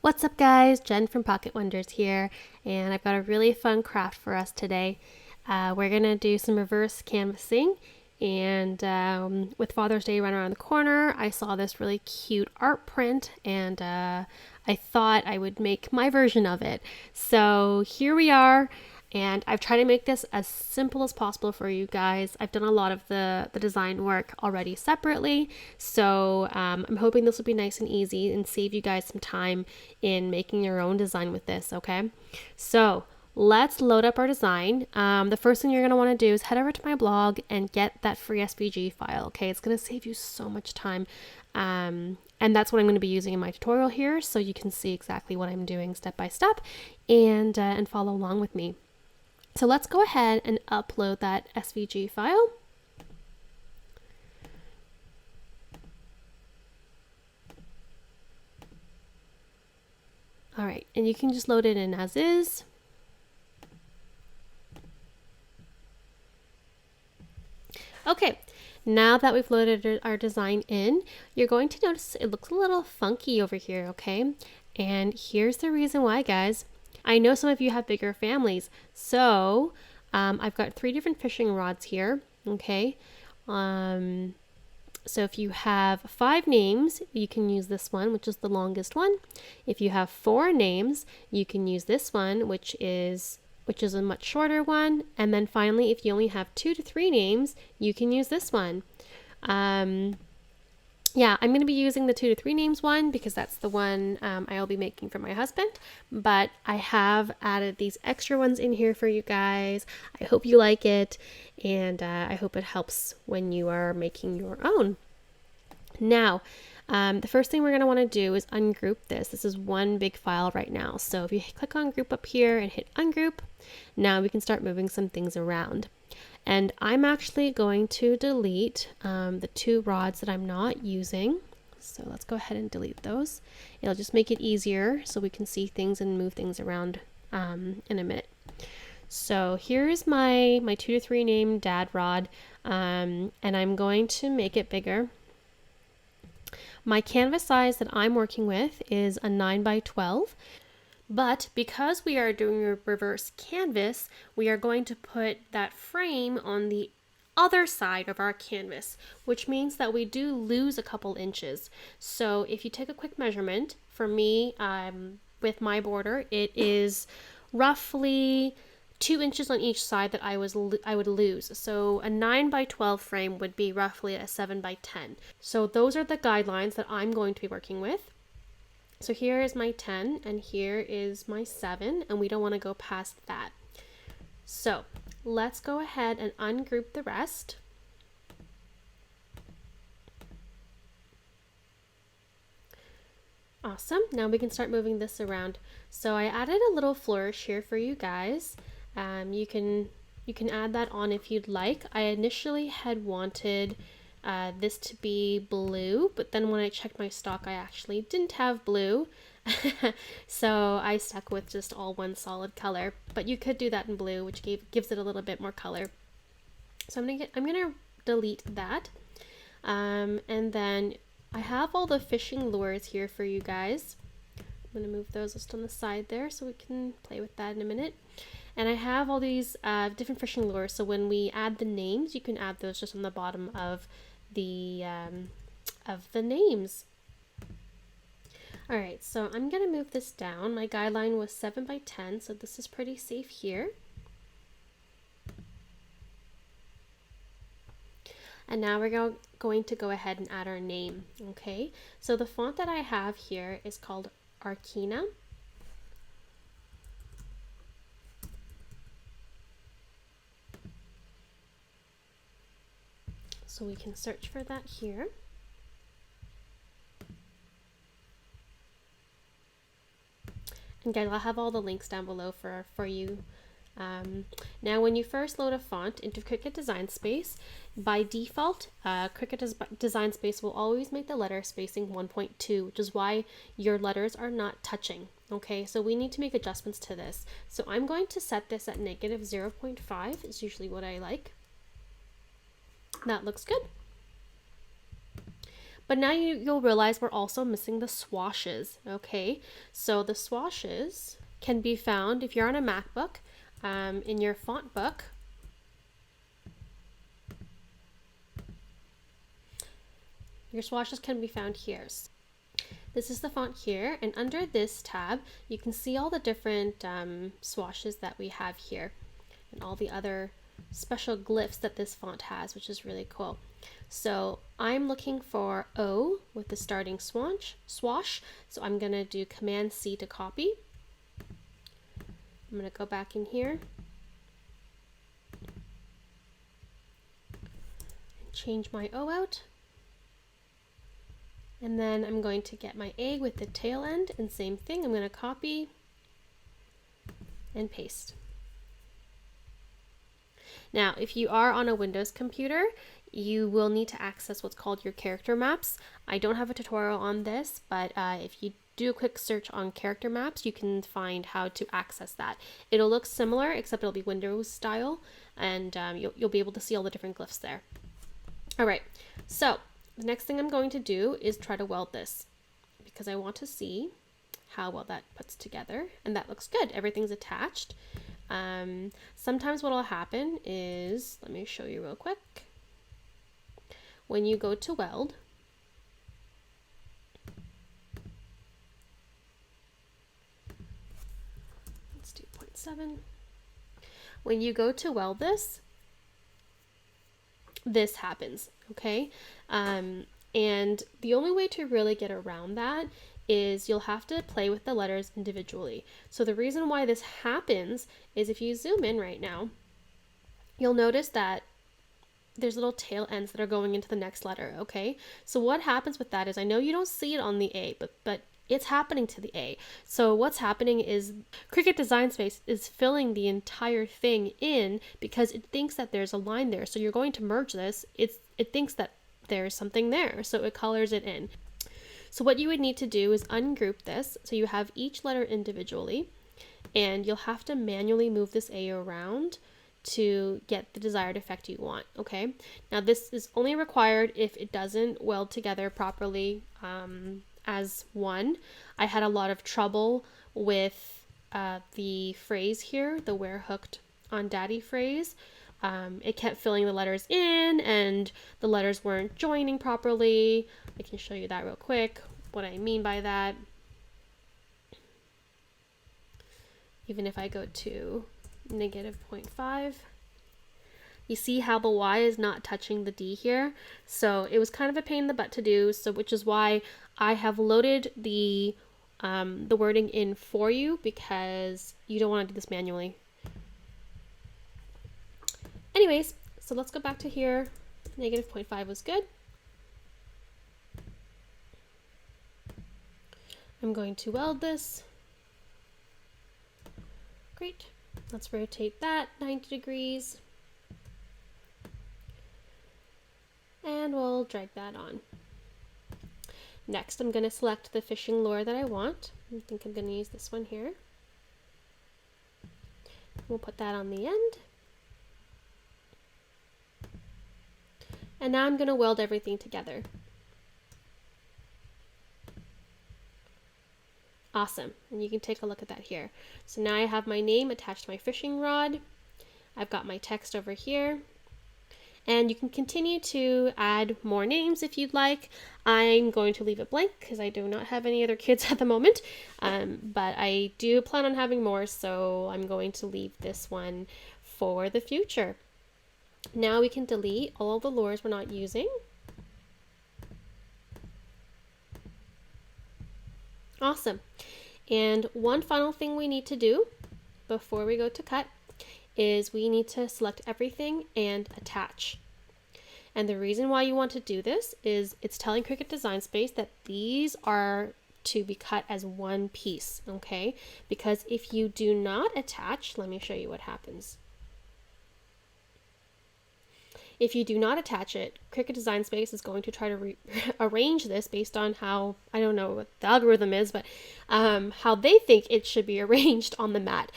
What's up guys, Jen from Pocket Wonders here, and I've got a really fun craft for us today. We're going to do some reverse canvassing, and with Father's Day right around the corner, I saw this really cute art print, and I thought I would make my version of it. So here we are. And I've tried to make this as simple as possible for you guys. I've done a lot of the design work already separately. So I'm hoping this will be nice and easy and save you guys some time in making your own design with this, okay? So let's load up our design. The first thing you're gonna wanna do is head over to my blog and get that free SVG file, okay? It's gonna save you so much time. And that's what I'm going to be using in my tutorial here, so you can see exactly what I'm doing step by step and follow along with me. So let's go ahead and upload that SVG file. All right, and you can just load it in as is. Okay, now that we've loaded our design in, you're going to notice it looks a little funky over here, okay? And here's the reason why, guys. I know some of you have bigger families, so I've got 3 different fishing rods here, okay? So if you have 5 names, you can use this one, which is the longest one. If you have 4 names, you can use this one, which is a much shorter one. And then finally, if you only have 2 to 3 names, you can use this one. Yeah, I'm going to be using the 2 to 3 names one because that's the one I'll be making for my husband, but I have added these extra ones in here for you guys. I hope you like it, and I hope it helps when you are making your own. Now, the first thing we're going to want to do is ungroup this. This is one big file right now, so if you click on group up here and hit ungroup, now we can start moving some things around. And I'm actually going to delete the 2 rods that I'm not using. So let's go ahead and delete those. It'll just make it easier so we can see things and move things around in a minute. So here's my 2 to 3 name dad rod, and I'm going to make it bigger. My canvas size that I'm working with is a 9 by 12. But because we are doing a reverse canvas, we are going to put that frame on the other side of our canvas, which means that we do lose a couple inches. So if you take a quick measurement, for me, with my border, it is roughly 2 inches on each side that I would lose. So a 9 by 12 frame would be roughly a 7 by 10. So those are the guidelines that I'm going to be working with. So here is my 10 and here is my 7, and we don't want to go past that. So let's go ahead and ungroup the rest. Awesome, now we can start moving this around. So I added a little flourish here for you guys. You can add that on if you'd like. I initially had wanted this to be blue, but then when I checked my stock, I actually didn't have blue. So I stuck with just all one solid color, but you could do that in blue, which gives it a little bit more color. So I'm gonna delete that. And then I have all the fishing lures here for you guys. I'm gonna move those just on the side there so we can play with that in a minute. And I have all these different fishing lures, so when we add the names, you can add those just on the bottom of the names. All right, so I'm gonna move this down. My guideline was 7 by 10, so this is pretty safe here. And now we're going to go ahead and add our name, okay? So the font that I have here is called Arkina. So we can search for that here. And guys, I'll have all the links down below for you. Now when you first load a font into Cricut Design Space, by default, Cricut Design Space will always make the letter spacing 1.2, which is why your letters are not touching. Okay, so we need to make adjustments to this. So I'm going to set this at negative 0.5, is usually what I like. That looks good. But now you'll realize we're also missing the swashes, okay? So the swashes can be found if you're on a MacBook, in your font book. Your swashes can be found here. This is the font here, and under this tab, you can see all the different swashes that we have here, and all the other special glyphs that this font has, which is really cool. So I'm looking for O with the starting swash, so I'm gonna do Command C to copy. I'm gonna go back in here and change my O out. And then I'm going to get my A with the tail end, and same thing, I'm going to copy and paste. Now, if you are on a Windows computer, you will need to access what's called your character maps. I don't have a tutorial on this, but if you do a quick search on character maps, you can find how to access that. It'll look similar, except it'll be Windows style, and you'll be able to see all the different glyphs there. All right, so the next thing I'm going to do is try to weld this, because I want to see how well that puts together, and that looks good. Everything's attached. Sometimes what will happen is, let me show you real quick. When you go to weld, let's do 0.7. When you go to weld this happens, okay? And the only way to really get around that is you'll have to play with the letters individually. So the reason why this happens is if you zoom in right now, you'll notice that there's little tail ends that are going into the next letter, okay? So what happens with that is, I know you don't see it on the A, but it's happening to the A. So what's happening is Cricut Design Space is filling the entire thing in because it thinks that there's a line there. So you're going to merge this. It thinks that there's something there, so it colors it in. So what you would need to do is ungroup this, so you have each letter individually, and you'll have to manually move this A around to get the desired effect you want, okay? Now this is only required if it doesn't weld together properly as one. I had a lot of trouble with the phrase here, the "where hooked on daddy" phrase. It kept filling the letters in and the letters weren't joining properly. I can show you that real quick, what I mean by that. Even if I go to -0.5, you see how the Y is not touching the D here. So it was kind of a pain in the butt to do, so which is why I have loaded the wording in for you, because you don't want to do this manually. Anyways, so let's go back to here. -0.5 was good. I'm going to weld this. Great. Let's rotate that 90 degrees. And we'll drag that on. Next, I'm going to select the fishing lure that I want. I think I'm going to use this one here. We'll put that on the end. And now I'm going to weld everything together. Awesome, and you can take a look at that here. So now I have my name attached to my fishing rod. I've got my text over here. And you can continue to add more names if you'd like. I'm going to leave it blank because I do not have any other kids at the moment. But I do plan on having more, so I'm going to leave this one for the future. Now we can delete all the lures we're not using. Awesome. And one final thing we need to do before we go to cut is we need to select everything and attach. And the reason why you want to do this is it's telling Cricut Design Space that these are to be cut as one piece, okay? Because if you do not attach, let me show you what happens. If you do not attach it, Cricut Design Space is going to try to arrange this based on how, I don't know what the algorithm is, but how they think it should be arranged on the mat.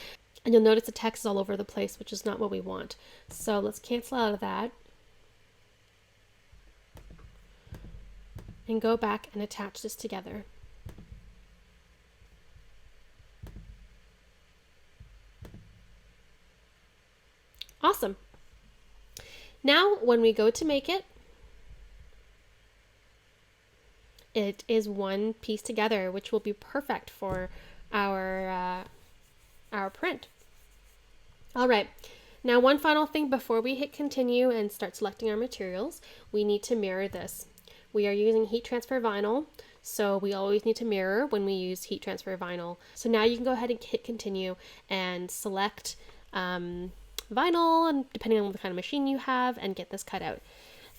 And you'll notice the text is all over the place, which is not what we want. So let's cancel out of that. and go back and attach this together. Awesome. Now when we go to make it, it is one piece together, which will be perfect for our print. All right, now one final thing before we hit continue and start selecting our materials, we need to mirror this. We are using heat transfer vinyl, so we always need to mirror when we use heat transfer vinyl. So now you can go ahead and hit continue and select vinyl, and depending on what kind of machine you have, and get this cut out.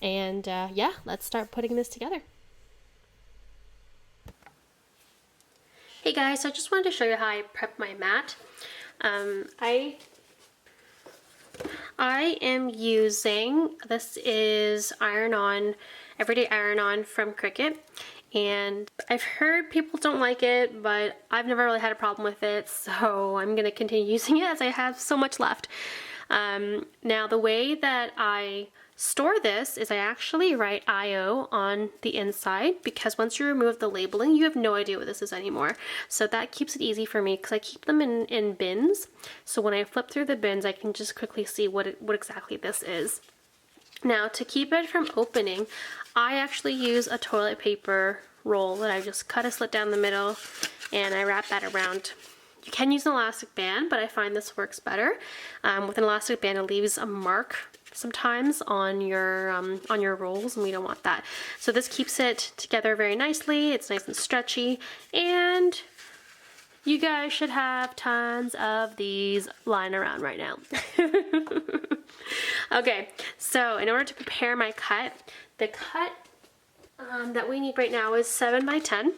And yeah, let's start putting this together. Hey guys, so I just wanted to show you how I prep my mat. I am using, this is iron-on, everyday iron-on from Cricut, and I've heard people don't like it, but I've never really had a problem with it, so I'm going to continue using it as I have so much left. Now the way that I store this is I actually write IO on the inside, because once you remove the labeling, you have no idea what this is anymore. So that keeps it easy for me, because I keep them in bins. So when I flip through the bins, I can just quickly see what exactly this is. Now to keep it from opening, I actually use a toilet paper roll that I just cut a slit down the middle and I wrap that around. You can use an elastic band, but I find this works better. With an elastic band, it leaves a mark sometimes on your rolls, and we don't want that. So this keeps it together very nicely. It's nice and stretchy, and you guys should have tons of these lying around right now. Okay, so in order to prepare my cut, the cut that we need right now is 7 by 10.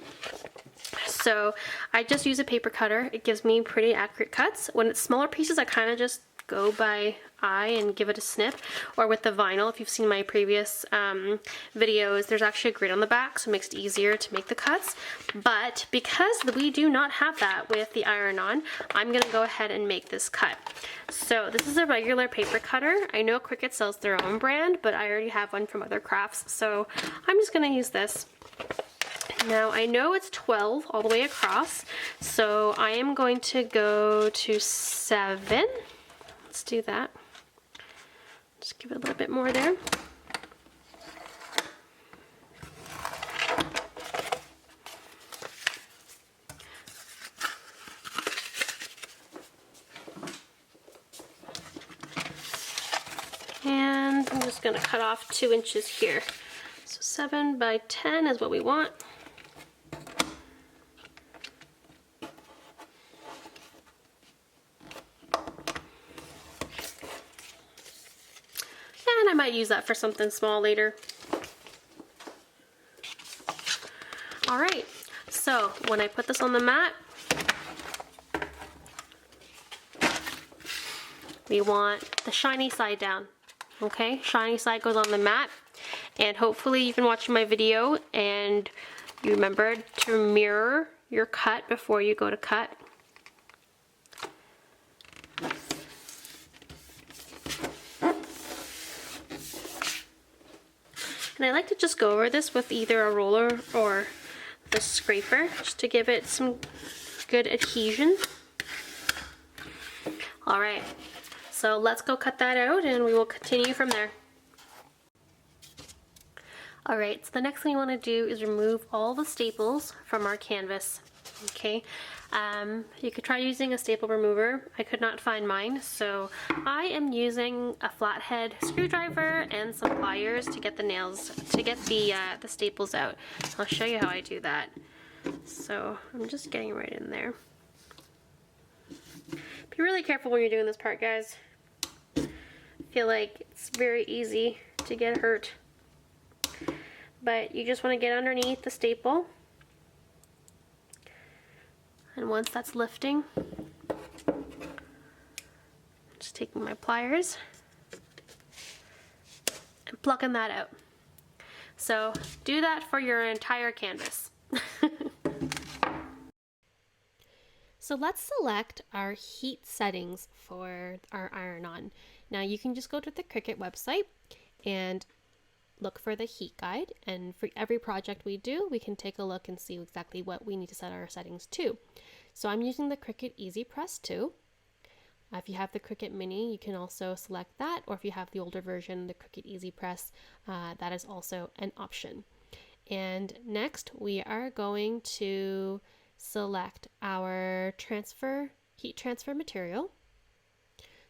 So I just use a paper cutter. It gives me pretty accurate cuts. When it's smaller pieces, I kind of just go by eye and give it a snip, or with the vinyl, if you've seen my previous videos, there's actually a grid on the back, so it makes it easier to make the cuts. But because we do not have that with the iron-on, I'm gonna go ahead and make this cut. So this is a regular paper cutter. I know Cricut sells their own brand, but I already have one from other crafts, so I'm just gonna use this. Now I know it's 12 all the way across, so I am going to go to 7. Let's do that. Just give it a little bit more there. And I'm just going to cut off 2 inches here. So 7 by 10 is what we want. I might use that for something small later. Alright, so when I put this on the mat, we want the shiny side down. Okay, shiny side goes on the mat, and hopefully you've been watching my video and you remembered to mirror your cut before you go to cut. And I like to just go over this with either a roller or the scraper, just to give it some good adhesion. Alright, so let's go cut that out and we will continue from there. Alright, so the next thing you want to do is remove all the staples from our canvas. Okay, you could try using a staple remover. I could not find mine, so I am using a flathead screwdriver and some pliers to get the nails, to get the staples out. I'll show you how I do that. So I'm just getting right in there. Be really careful when you're doing this part, guys. I feel like it's very easy to get hurt. But you just want to get underneath the staple. And once that's lifting, just taking my pliers and plucking that out. So do that for your entire canvas. So let's select our heat settings for our iron-on. Now you can just go to the Cricut website and look for the heat guide, and for every project we do, we can take a look and see exactly what we need to set our settings to. So I'm using the Cricut Easy Press 2. If you have the Cricut Mini, you can also select that, or if you have the older version, the Cricut Easy Press, that is also an option. And next, we are going to select our heat transfer material.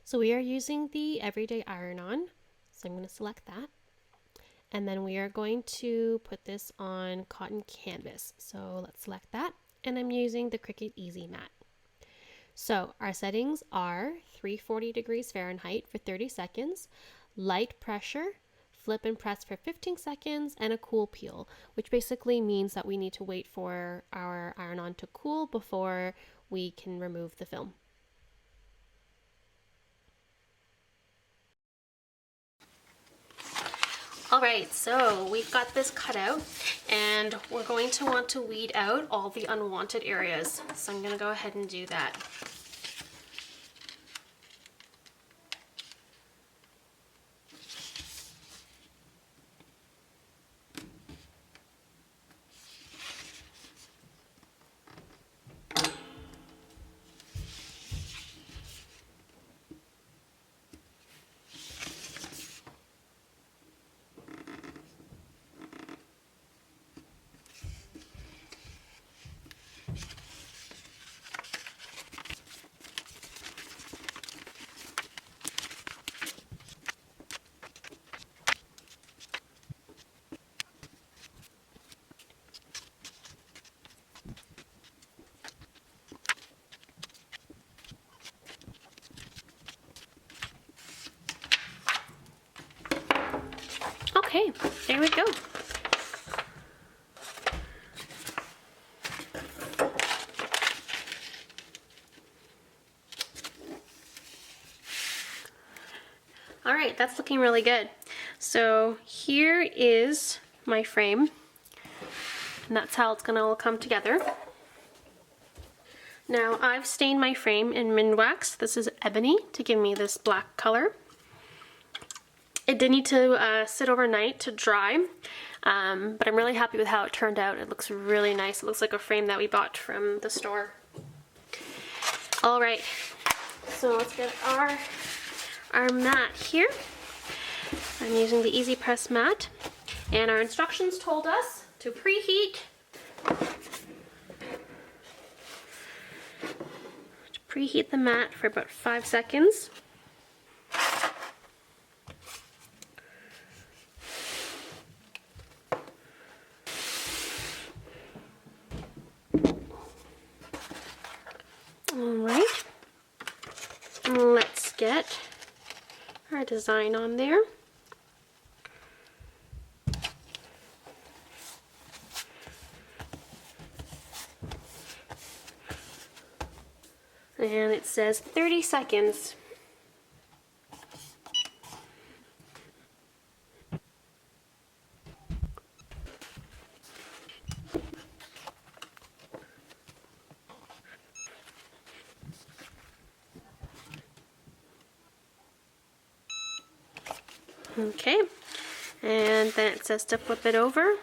So we are using the Everyday Iron-On, so I'm going to select that. And then we are going to put this on cotton canvas. So let's select that. And I'm using the Cricut Easy Mat. So our settings are 340 degrees Fahrenheit for 30 seconds, light pressure, flip and press for 15 seconds, and a cool peel, which basically means that we need to wait for our iron-on to cool before we can remove the film. Alright, so we've got this cut out, and we're going to want to weed out all the unwanted areas. So I'm going to go ahead and do that. Okay, there we go. All right, that's looking really good. So here is my frame, and that's how it's gonna all come together. Now I've stained my frame in Minwax. This is ebony to give me this black color. It did need to sit overnight to dry, but I'm really happy with how it turned out. It looks really nice. It looks like a frame that we bought from the store. All right, so let's get our mat here. I'm using the Easy Press mat, and our instructions told us to preheat the mat for about 5 seconds. Alright, let's get our design on there. And it says 30 seconds. Okay, and then it says to flip it over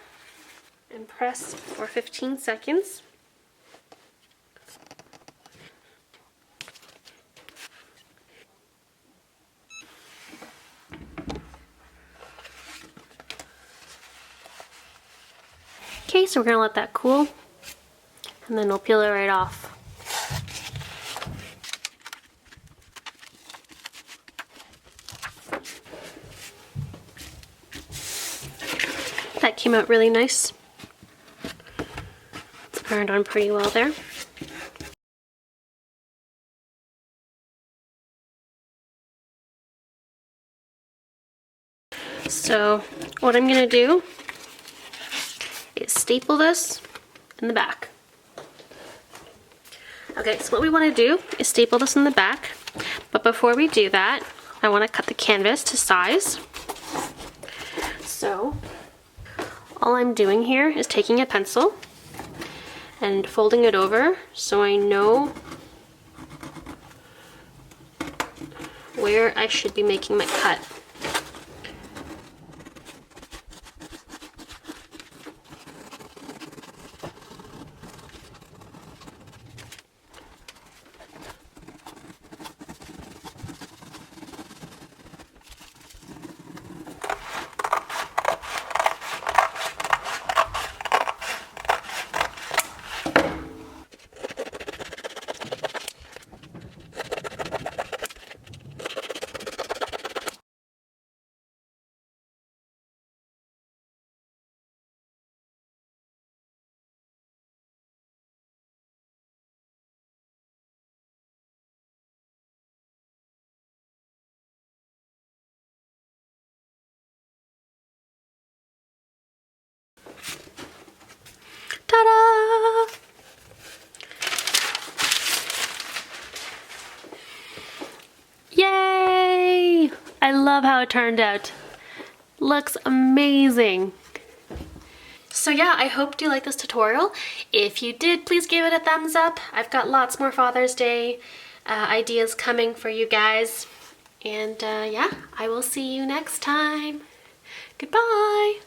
and press for 15 seconds. Okay, so we're going to let that cool, and then we'll peel it right off. That came out really nice. It's ironed on pretty well there. So what I'm going to do is staple this in the back. Okay, so what we want to do is staple this in the back, but before we do that, I want to cut the canvas to size. So all I'm doing here is taking a pencil and folding it over so I know where I should be making my cut. Ta-da! Yay! I love how it turned out. Looks amazing. So yeah, I hope you liked this tutorial. If you did, please give it a thumbs up. I've got lots more Father's Day ideas coming for you guys. And yeah, I will see you next time. Goodbye!